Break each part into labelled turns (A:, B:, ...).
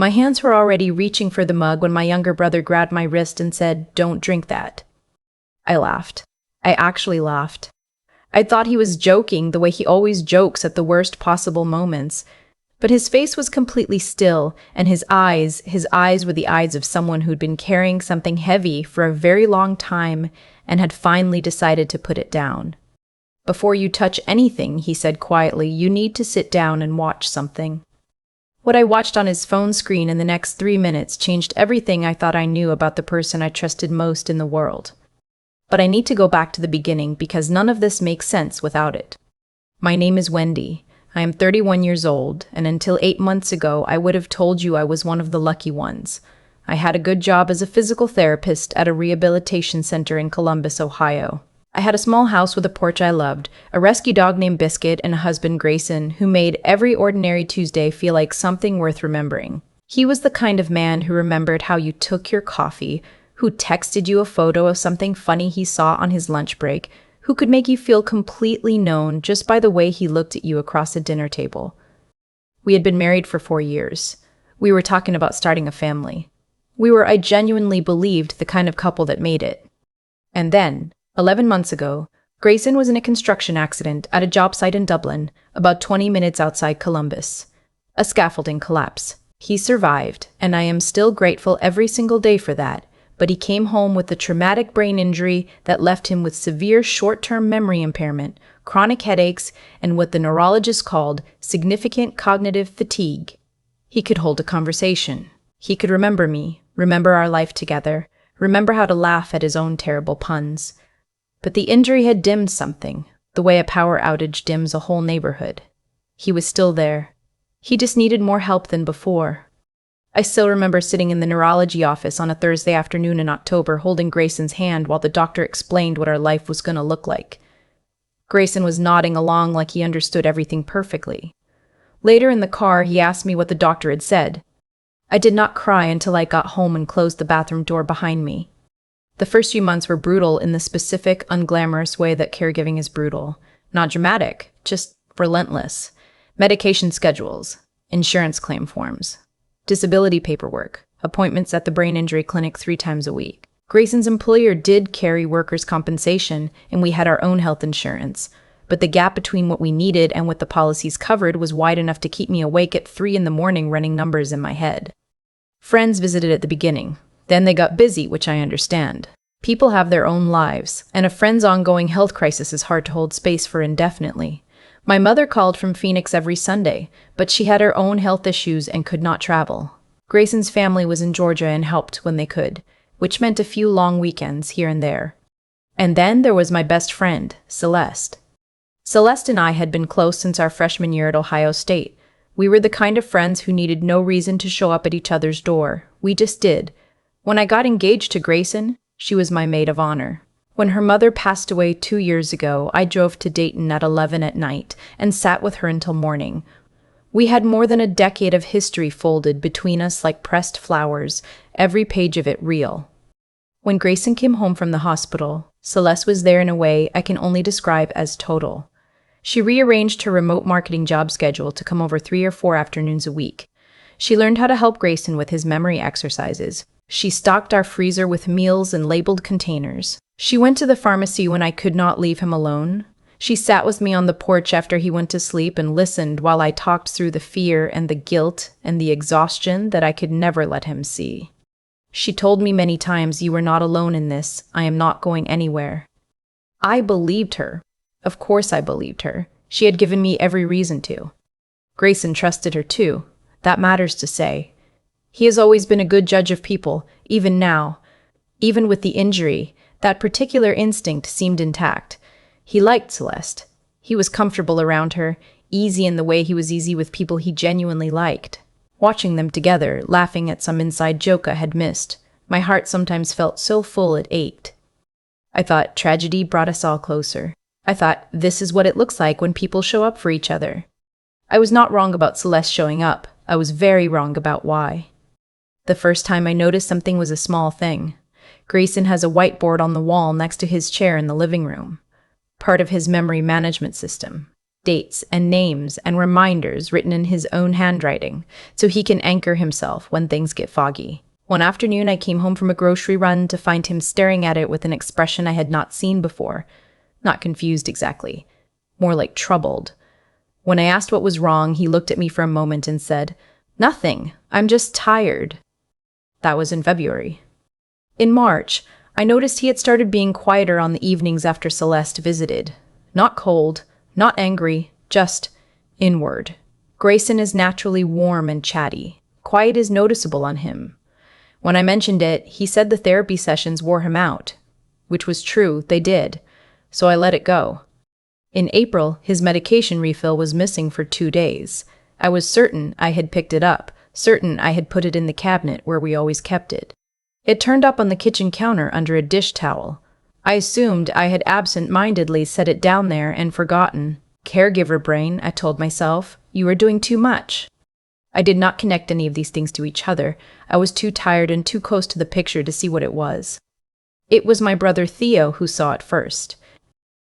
A: My hands were already reaching for the mug when my younger brother grabbed my wrist and said, "Don't drink that." I laughed. I actually laughed. I thought he was joking the way he always jokes at the worst possible moments. But his face was completely still, and his eyes were the eyes of someone who'd been carrying something heavy for a very long time and had finally decided to put it down. "Before you touch anything," he said quietly, "you need to sit down and watch something." What I watched on his phone screen in the next 3 minutes changed everything I thought I knew about the person I trusted most in the world. But I need to go back to the beginning because none of this makes sense without it. My name is Wendy. I am 31 years old, and until 8 months ago, I would have told you I was one of the lucky ones. I had a good job as a physical therapist at a rehabilitation center in Columbus, Ohio. I had a small house with a porch I loved, a rescue dog named Biscuit, and a husband, Grayson, who made every ordinary Tuesday feel like something worth remembering. He was the kind of man who remembered how you took your coffee, who texted you a photo of something funny he saw on his lunch break, who could make you feel completely known just by the way he looked at you across a dinner table. We had been married for 4 years. We were talking about starting a family. We were, I genuinely believed, the kind of couple that made it. And then, 11 months ago, Grayson was in a construction accident at a job site in Dublin, about 20 minutes outside Columbus. A scaffolding collapse. He survived, and I am still grateful every single day for that, but he came home with a traumatic brain injury that left him with severe short-term memory impairment, chronic headaches, and what the neurologist called significant cognitive fatigue. He could hold a conversation. He could remember me, remember our life together, remember how to laugh at his own terrible puns. But the injury had dimmed something, the way a power outage dims a whole neighborhood. He was still there. He just needed more help than before. I still remember sitting in the neurology office on a Thursday afternoon in October holding Grayson's hand while the doctor explained what our life was going to look like. Grayson was nodding along like he understood everything perfectly. Later in the car, he asked me what the doctor had said. I did not cry until I got home and closed the bathroom door behind me. The first few months were brutal in the specific, unglamorous way that caregiving is brutal. Not dramatic, just relentless. Medication schedules, insurance claim forms, disability paperwork, appointments at the brain injury clinic 3 times a week. Grayson's employer did carry workers' compensation, and we had our own health insurance. But the gap between what we needed and what the policies covered was wide enough to keep me awake at 3 in the morning running numbers in my head. Friends visited at the beginning. Then they got busy, which I understand. People have their own lives, and a friend's ongoing health crisis is hard to hold space for indefinitely. My mother called from Phoenix every Sunday, but she had her own health issues and could not travel. Grayson's family was in Georgia and helped when they could, which meant a few long weekends here and there. And then there was my best friend, Celeste. Celeste and I had been close since our freshman year at Ohio State. We were the kind of friends who needed no reason to show up at each other's door. We just did. When I got engaged to Grayson, she was my maid of honor. When her mother passed away 2 years ago, I drove to Dayton at 11 at night and sat with her until morning. We had more than a decade of history folded between us like pressed flowers, every page of it real. When Grayson came home from the hospital, Celeste was there in a way I can only describe as total. She rearranged her remote marketing job schedule to come over 3 or 4 afternoons a week. She learned how to help Grayson with his memory exercises. She stocked our freezer with meals and labeled containers. She went to the pharmacy when I could not leave him alone. She sat with me on the porch after he went to sleep and listened while I talked through the fear and the guilt and the exhaustion that I could never let him see. She told me many times, "You are not alone in this. I am not going anywhere." I believed her. Of course I believed her. She had given me every reason to. Grayson trusted her too. That matters to say. He has always been a good judge of people, even now. Even with the injury, that particular instinct seemed intact. He liked Celeste. He was comfortable around her, easy in the way he was easy with people he genuinely liked. Watching them together, laughing at some inside joke I had missed, my heart sometimes felt so full it ached. I thought tragedy brought us all closer. I thought this is what it looks like when people show up for each other. I was not wrong about Celeste showing up. I was very wrong about why. The first time I noticed something was a small thing. Grayson has a whiteboard on the wall next to his chair in the living room, part of his memory management system. dates and names and reminders written in his own handwriting so he can anchor himself when things get foggy. One afternoon, I came home from a grocery run to find him staring at it with an expression I had not seen before. Not confused exactly, more like troubled. When I asked what was wrong, he looked at me for a moment and said, "Nothing, I'm just tired." That was in February. In March, I noticed he had started being quieter on the evenings after Celeste visited. Not cold, not angry, just inward. Grayson is naturally warm and chatty. Quiet is noticeable on him. When I mentioned it, he said the therapy sessions wore him out, which was true, they did, so I let it go. In April, his medication refill was missing for 2 days. I was certain I had picked it up, certain I had put it in the cabinet where we always kept it. It turned up on the kitchen counter under a dish towel. I assumed I had absent-mindedly set it down there and forgotten. Caregiver brain, I told myself, you were doing too much. I did not connect any of these things to each other. I was too tired and too close to the picture to see what it was. It was my brother Theo who saw it first.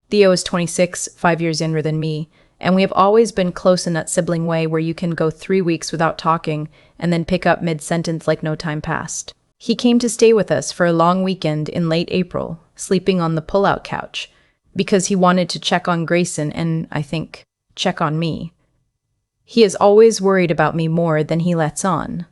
A: Theo is 26, 5 years younger than me, and we have always been close in that sibling way where you can go 3 weeks without talking and then pick up mid-sentence like no time passed. He came to stay with us for a long weekend in late April, sleeping on the pull-out couch, because he wanted to check on Grayson and, I think, check on me. He is always worried about me more than he lets on.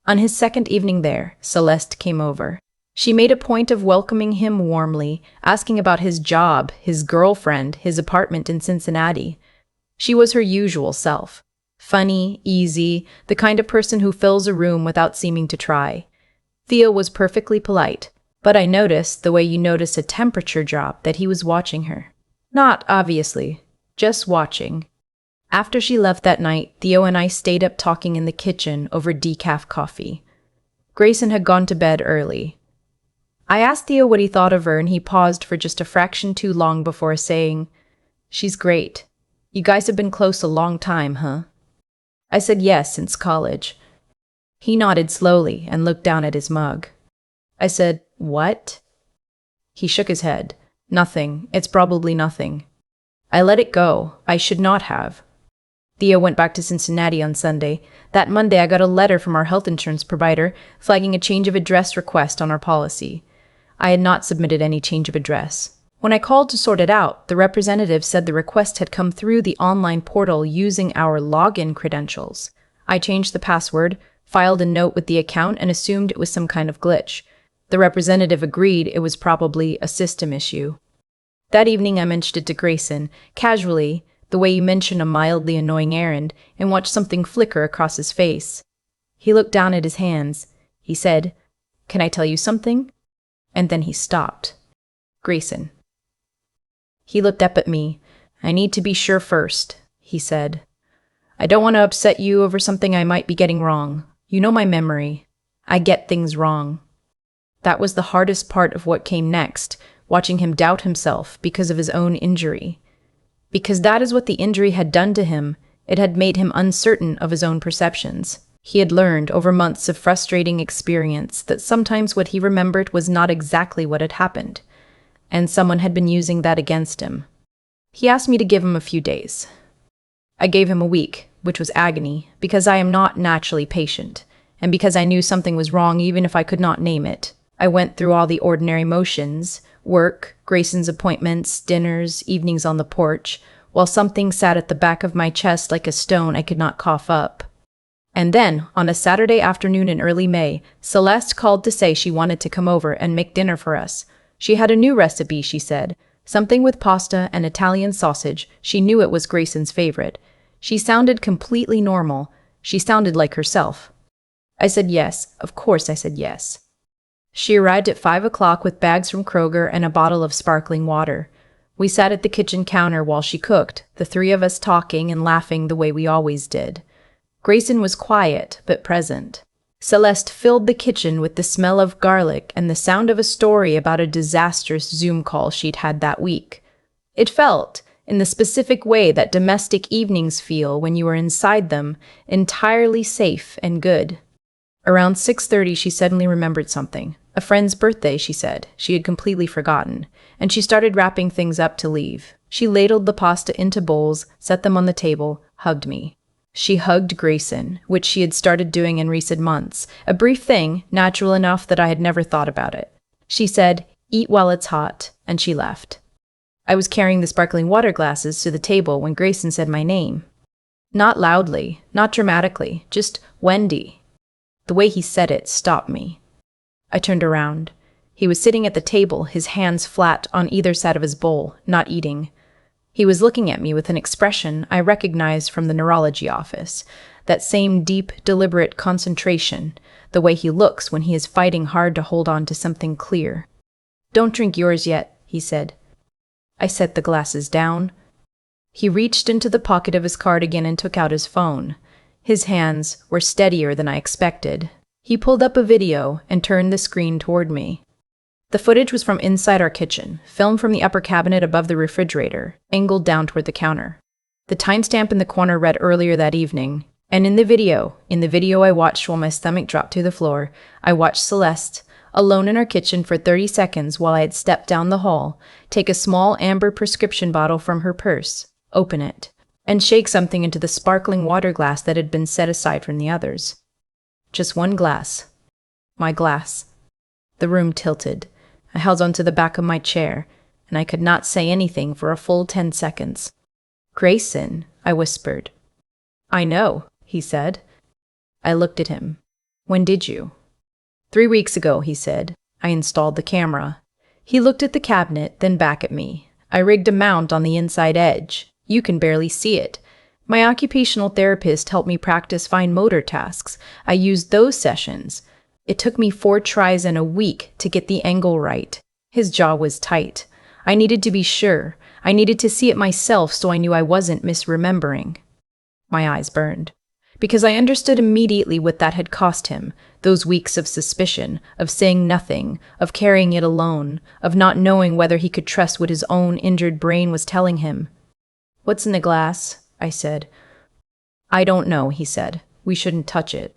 A: On his second evening there, Celeste came over. She made a point of welcoming him warmly, asking about his job, his girlfriend, his apartment in Cincinnati. She was her usual self. Funny, easy, the kind of person who fills a room without seeming to try. Theo was perfectly polite, but I noticed, the way you notice a temperature drop, that he was watching her. Not obviously, just watching. After she left that night, Theo and I stayed up talking in the kitchen over decaf coffee. Grayson had gone to bed early. I asked Theo what he thought of her, and he paused for just a fraction too long before saying, "She's great. You guys have been close a long time, huh?" I said yes, since college. He nodded slowly and looked down at his mug. I said, "What?" He shook his head. "Nothing. It's probably nothing." I let it go. I should not have. Theo went back to Cincinnati on Sunday. That Monday, I got a letter from our health insurance provider flagging a change of address request on our policy. I had not submitted any change of address. When I called to sort it out, the representative said the request had come through the online portal using our login credentials. I changed the password, filed a note with the account, and assumed it was some kind of glitch. The representative agreed it was probably a system issue. That evening, I mentioned it to Grayson, casually, the way you mention a mildly annoying errand, and watched something flicker across his face. He looked down at his hands. He said, "Can I tell you something?" And then he stopped. "Grayson." He looked up at me. "I need to be sure first," he said. "I don't want to upset you over something I might be getting wrong. You know my memory. I get things wrong." That was the hardest part of what came next, watching him doubt himself because of his own injury. Because that is what the injury had done to him. It had made him uncertain of his own perceptions. He had learned over months of frustrating experience that sometimes what he remembered was not exactly what had happened, and someone had been using that against him. He asked me to give him a few days. I gave him a week, which was agony, because I am not naturally patient, and because I knew something was wrong even if I could not name it. I went through all the ordinary motions, work, Grayson's appointments, dinners, evenings on the porch, while something sat at the back of my chest like a stone I could not cough up. And then, on a Saturday afternoon in early May, Celeste called to say she wanted to come over and make dinner for us. She had a new recipe, she said, something with pasta and Italian sausage. She knew it was Grayson's favorite. She sounded completely normal. She sounded like herself. I said yes. Of course I said yes. She arrived at 5 o'clock with bags from Kroger and a bottle of sparkling water. We sat at the kitchen counter while she cooked, the three of us talking and laughing the way we always did. Grayson was quiet, but present. Celeste filled the kitchen with the smell of garlic and the sound of a story about a disastrous Zoom call she'd had that week. It felt, in the specific way that domestic evenings feel when you are inside them, entirely safe and good. Around 6:30, she suddenly remembered something. A friend's birthday, she said. She had completely forgotten, and she started wrapping things up to leave. She ladled the pasta into bowls, set them on the table, hugged me. She hugged Grayson, which she had started doing in recent months, a brief thing, natural enough that I had never thought about it. She said, "Eat while it's hot," and she left. I was carrying the sparkling water glasses to the table when Grayson said my name. Not loudly, not dramatically, just Wendy. The way he said it stopped me. I turned around. He was sitting at the table, his hands flat on either side of his bowl, not eating. He was looking at me with an expression I recognized from the neurology office, that same deep, deliberate concentration, the way he looks when he is fighting hard to hold on to something clear. "Don't drink yours yet," he said. I set the glasses down. He reached into the pocket of his cardigan and took out his phone. His hands were steadier than I expected. He pulled up a video and turned the screen toward me. The footage was from inside our kitchen, filmed from the upper cabinet above the refrigerator, angled down toward the counter. The timestamp in the corner read earlier that evening, and in the video I watched while my stomach dropped to the floor, I watched Celeste, alone in our kitchen for 30 seconds while I had stepped down the hall, take a small amber prescription bottle from her purse, open it, and shake something into the sparkling water glass that had been set aside from the others. Just one glass. My glass. The room tilted. I held onto the back of my chair, and I could not say anything for a full 10 seconds. "Grayson," I whispered. "I know," he said. I looked at him. "When did you?" 3 weeks ago, he said. I installed the camera. He looked at the cabinet, then back at me. I rigged a mount on the inside edge. You can barely see it. My occupational therapist helped me practice fine motor tasks. I used those sessions. It took me 4 tries and a week to get the angle right. His jaw was tight. I needed to be sure. I needed to see it myself so I knew I wasn't misremembering. My eyes burned. Because I understood immediately what that had cost him. Those weeks of suspicion, of saying nothing, of carrying it alone, of not knowing whether he could trust what his own injured brain was telling him. "What's in the glass?" I said. "I don't know," he said. "We shouldn't touch it."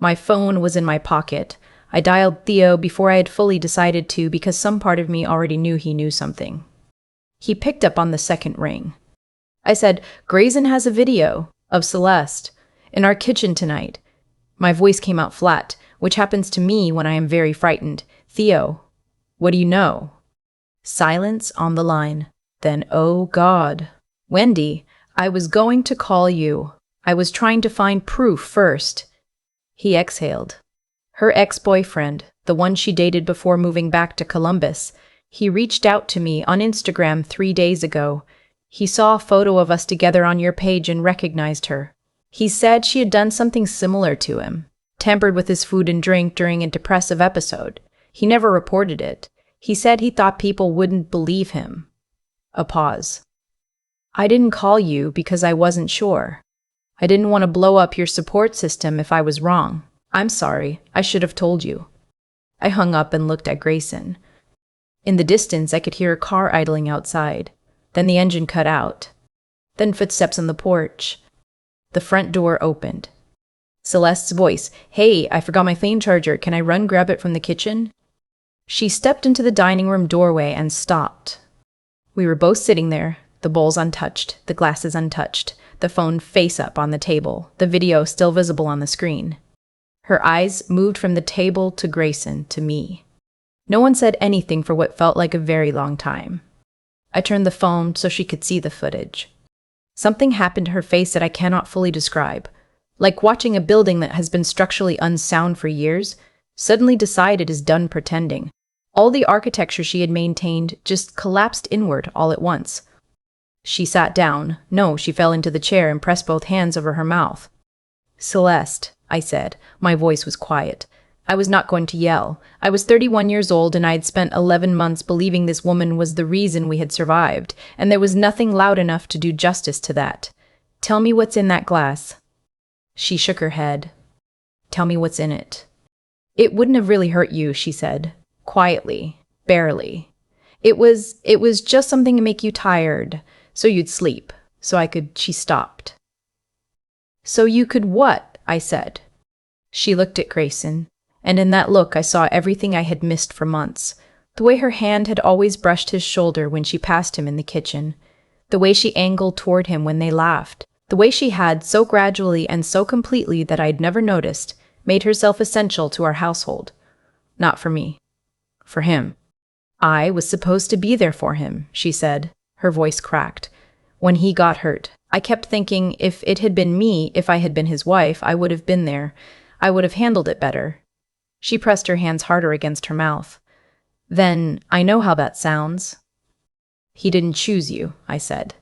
A: My phone was in my pocket. I dialed Theo before I had fully decided to because some part of me already knew he knew something. He picked up on the second ring. I said, "Grayson has a video of Celeste in our kitchen tonight." My voice came out flat, which happens to me when I am very frightened. "Theo, what do you know?" Silence on the line. Then, "Oh God. Wendy, I was going to call you. I was trying to find proof first." He exhaled. Her ex-boyfriend, the one she dated before moving back to Columbus, he reached out to me on Instagram 3 days ago. He saw a photo of us together on your page and recognized her. He said she had done something similar to him, tampered with his food and drink during a depressive episode. He never reported it. He said he thought people wouldn't believe him. A pause. "I didn't call you because I wasn't sure. I didn't want to blow up your support system if I was wrong. I'm sorry, I should have told you." I hung up and looked at Grayson. In the distance, I could hear a car idling outside. Then the engine cut out. Then footsteps on the porch. The front door opened. Celeste's voice, "Hey, I forgot my phone charger. Can I run grab it from the kitchen?" She stepped into the dining room doorway and stopped. We were both sitting there, the bowls untouched, the glasses untouched, the phone face up on the table, the video still visible on the screen. Her eyes moved from the table to Grayson to me. No one said anything for what felt like a very long time. I turned the phone so she could see the footage. Something happened to her face that I cannot fully describe. Like watching a building that has been structurally unsound for years, suddenly decide it is done pretending. All the architecture she had maintained just collapsed inward all at once. She sat down. No, she fell into the chair and pressed both hands over her mouth. "Celeste," I said. My voice was quiet. I was not going to yell. I was 31 years old and I had spent 11 months believing this woman was the reason we had survived, and there was nothing loud enough to do justice to that. "Tell me what's in that glass." She shook her head. "Tell me what's in it." "It wouldn't have really hurt you," she said. Quietly. Barely. It was just something to make you tired. So you'd sleep. She stopped. "So you could what?" I said. She looked at Grayson. And in that look I saw everything I had missed for months. The way her hand had always brushed his shoulder when she passed him in the kitchen. The way she angled toward him when they laughed. The way she had, so gradually and so completely that I'd never noticed, made herself essential to our household. Not for me. For him. I was supposed to be there for him, she said, her voice cracked. When he got hurt, I kept thinking if it had been me, if I had been his wife, I would have been there. I would have handled it better. She pressed her hands harder against her mouth. Then, I know how that sounds. He didn't choose you, I said.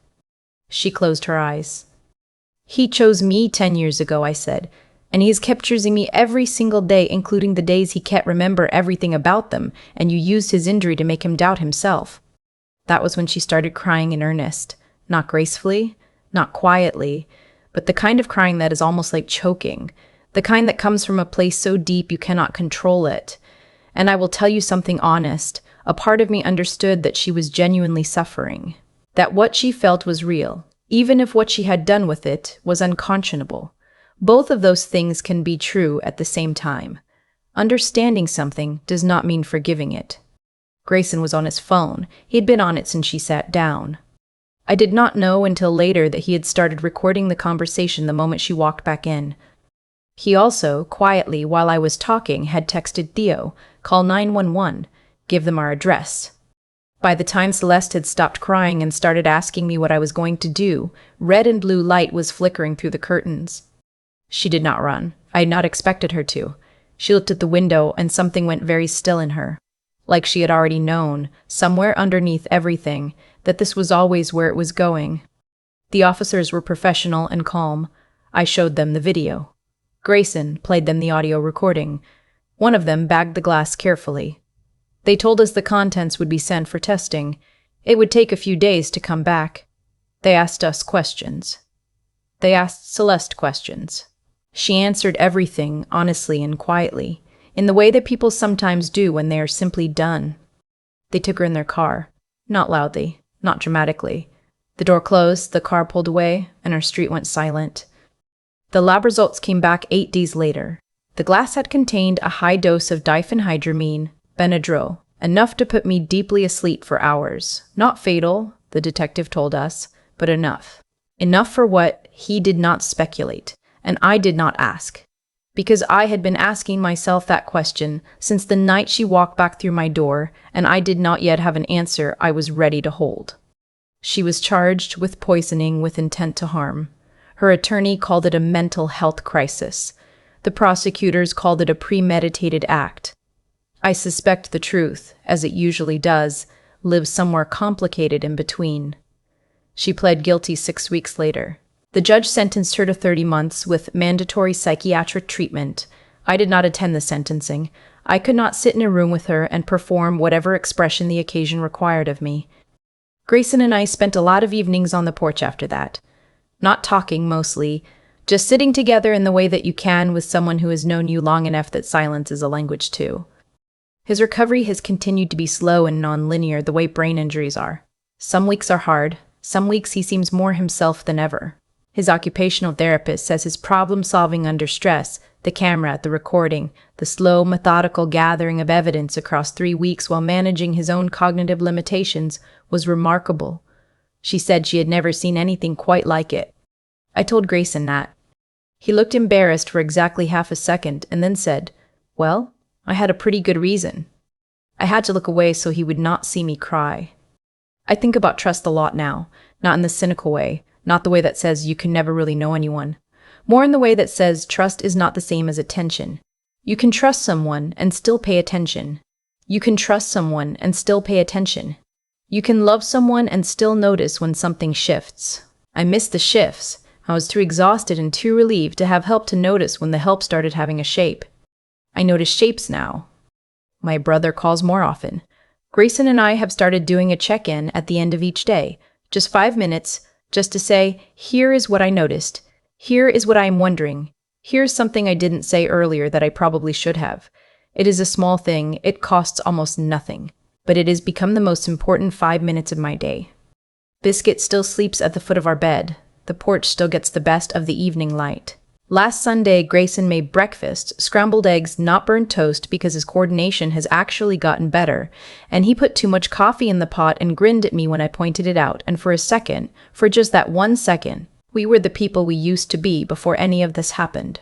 A: She closed her eyes. He chose me 10 years ago, I said, and he's kept choosing me every single day, including the days he can't remember everything about them, and you used his injury to make him doubt himself. That was when she started crying in earnest, not gracefully, not quietly, but the kind of crying that is almost like choking, the kind that comes from a place so deep you cannot control it. And I will tell you something honest, a part of me understood that she was genuinely suffering, that what she felt was real, even if what she had done with it was unconscionable. Both of those things can be true at the same time. Understanding something does not mean forgiving it. Grayson was on his phone. He had been on it since she sat down. I did not know until later that he had started recording the conversation the moment she walked back in. He also, quietly, while I was talking, had texted Theo, "Call 911, give them our address." By the time Celeste had stopped crying and started asking me what I was going to do, red and blue light was flickering through the curtains. She did not run. I had not expected her to. She looked at the window and something went very still in her. Like she had already known, somewhere underneath everything, that this was always where it was going. The officers were professional and calm. I showed them the video. Grayson played them the audio recording. One of them bagged the glass carefully. They told us the contents would be sent for testing. It would take a few days to come back. They asked us questions. They asked Celeste questions. She answered everything honestly and quietly, in the way that people sometimes do when they are simply done. They took her in their car, not loudly, not dramatically. The door closed, the car pulled away, and our street went silent. The lab results came back 8 days later. The glass had contained a high dose of diphenhydramine, Benadryl, enough to put me deeply asleep for hours. Not fatal, the detective told us, but enough. Enough for what he did not speculate, and I did not ask. Because I had been asking myself that question since the night she walked back through my door, and I did not yet have an answer I was ready to hold. She was charged with poisoning with intent to harm. Her attorney called it a mental health crisis. The prosecutors called it a premeditated act. I suspect the truth, as it usually does, lives somewhere complicated in between. She pled guilty 6 weeks later. The judge sentenced her to 30 months with mandatory psychiatric treatment. I did not attend the sentencing. I could not sit in a room with her and perform whatever expression the occasion required of me. Grayson and I spent a lot of evenings on the porch after that. Not talking, mostly, just sitting together in the way that you can with someone who has known you long enough that silence is a language too. His recovery has continued to be slow and non-linear the way brain injuries are. Some weeks are hard. Some weeks he seems more himself than ever. His occupational therapist says his problem-solving under stress, the camera, the recording, the slow, methodical gathering of evidence across 3 weeks while managing his own cognitive limitations was remarkable. She said she had never seen anything quite like it. I told Grayson that. He looked embarrassed for exactly half a second and then said, "Well, I had a pretty good reason." I had to look away so he would not see me cry. I think about trust a lot now, not in the cynical way, not the way that says you can never really know anyone. More in the way that says trust is not the same as attention. You can trust someone and still pay attention. You can trust someone and still pay attention. You can love someone and still notice when something shifts. I missed the shifts. I was too exhausted and too relieved to have help to notice when the help started having a shape. I notice shapes now. My brother calls more often. Grayson and I have started doing a check-in at the end of each day, just 5 minutes, just to say, here is what I noticed. Here is what I am wondering. Here's something I didn't say earlier that I probably should have. It is a small thing, it costs almost nothing, but it has become the most important 5 minutes of my day. Biscuit still sleeps at the foot of our bed. The porch still gets the best of the evening light. Last Sunday, Grayson made breakfast, scrambled eggs, not burnt toast because his coordination has actually gotten better, and he put too much coffee in the pot and grinned at me when I pointed it out, and for a second, for just that 1 second, we were the people we used to be before any of this happened.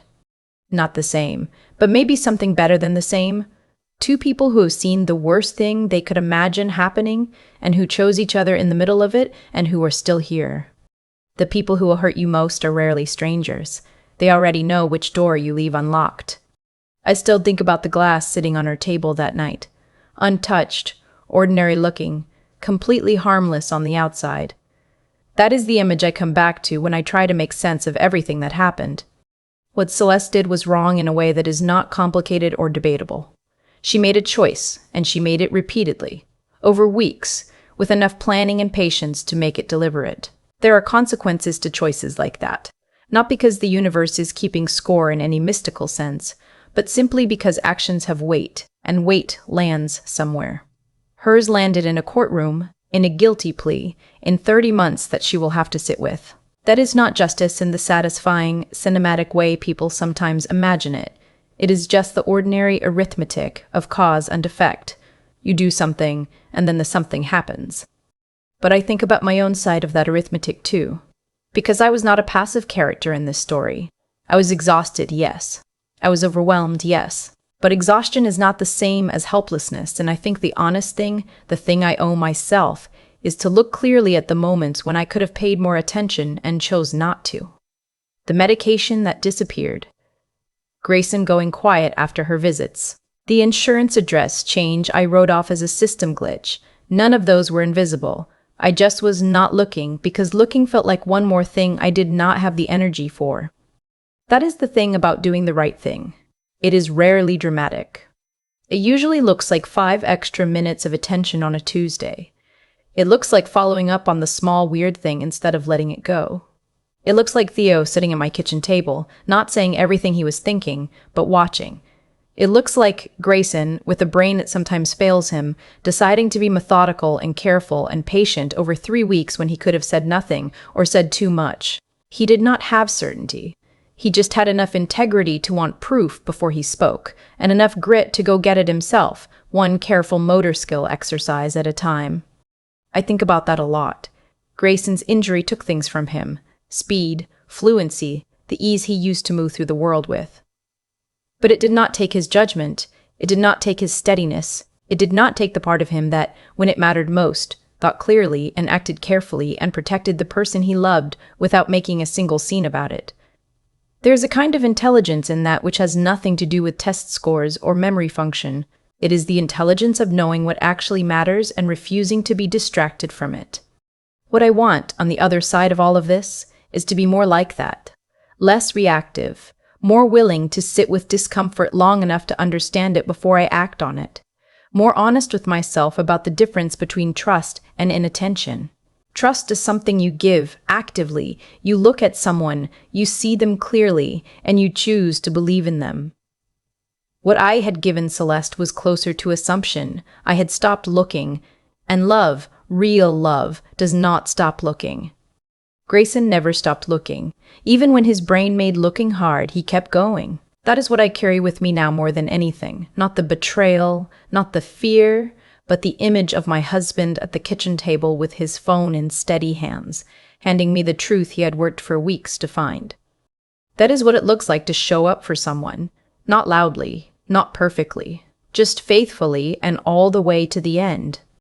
A: Not the same, but maybe something better than the same. Two people who have seen the worst thing they could imagine happening, and who chose each other in the middle of it, and who are still here. The people who will hurt you most are rarely strangers. They already know which door you leave unlocked. I still think about the glass sitting on her table that night. Untouched, ordinary looking, completely harmless on the outside. That is the image I come back to when I try to make sense of everything that happened. What Celeste did was wrong in a way that is not complicated or debatable. She made a choice, and she made it repeatedly, over weeks, with enough planning and patience to make it deliberate. There are consequences to choices like that. Not because the universe is keeping score in any mystical sense, but simply because actions have weight, and weight lands somewhere. Hers landed in a courtroom, in a guilty plea, in 30 months that she will have to sit with. That is not justice in the satisfying, cinematic way people sometimes imagine it. It is just the ordinary arithmetic of cause and effect. You do something, and then the something happens. But I think about my own side of that arithmetic too. Because I was not a passive character in this story. I was exhausted, yes. I was overwhelmed, yes. But exhaustion is not the same as helplessness, and I think the honest thing, the thing I owe myself, is to look clearly at the moments when I could have paid more attention and chose not to. The medication that disappeared. Grayson going quiet after her visits. The insurance address change I wrote off as a system glitch. None of those were invisible. I just was not looking because looking felt like one more thing I did not have the energy for. That is the thing about doing the right thing. It is rarely dramatic. It usually looks like 5 extra minutes of attention on a Tuesday. It looks like following up on the small weird thing instead of letting it go. It looks like Theo sitting at my kitchen table, not saying everything he was thinking, but watching. It looks like Grayson, with a brain that sometimes fails him, deciding to be methodical and careful and patient over 3 weeks when he could have said nothing or said too much. He did not have certainty. He just had enough integrity to want proof before he spoke, and enough grit to go get it himself, one careful motor skill exercise at a time. I think about that a lot. Grayson's injury took things from him. Speed, fluency, the ease he used to move through the world with. But it did not take his judgment, it did not take his steadiness, it did not take the part of him that, when it mattered most, thought clearly and acted carefully and protected the person he loved without making a single scene about it. There is a kind of intelligence in that which has nothing to do with test scores or memory function. It is the intelligence of knowing what actually matters and refusing to be distracted from it. What I want, on the other side of all of this, is to be more like that, less reactive, more willing to sit with discomfort long enough to understand it before I act on it, more honest with myself about the difference between trust and inattention. Trust is something you give actively. You look at someone, you see them clearly, and you choose to believe in them. What I had given Celeste was closer to assumption. I had stopped looking, and love, real love, does not stop looking. Grayson never stopped looking. Even when his brain made looking hard, he kept going. That is what I carry with me now more than anything. Not the betrayal, not the fear, but the image of my husband at the kitchen table with his phone in steady hands, handing me the truth he had worked for weeks to find. That is what it looks like to show up for someone. Not loudly, not perfectly, just faithfully and all the way to the end.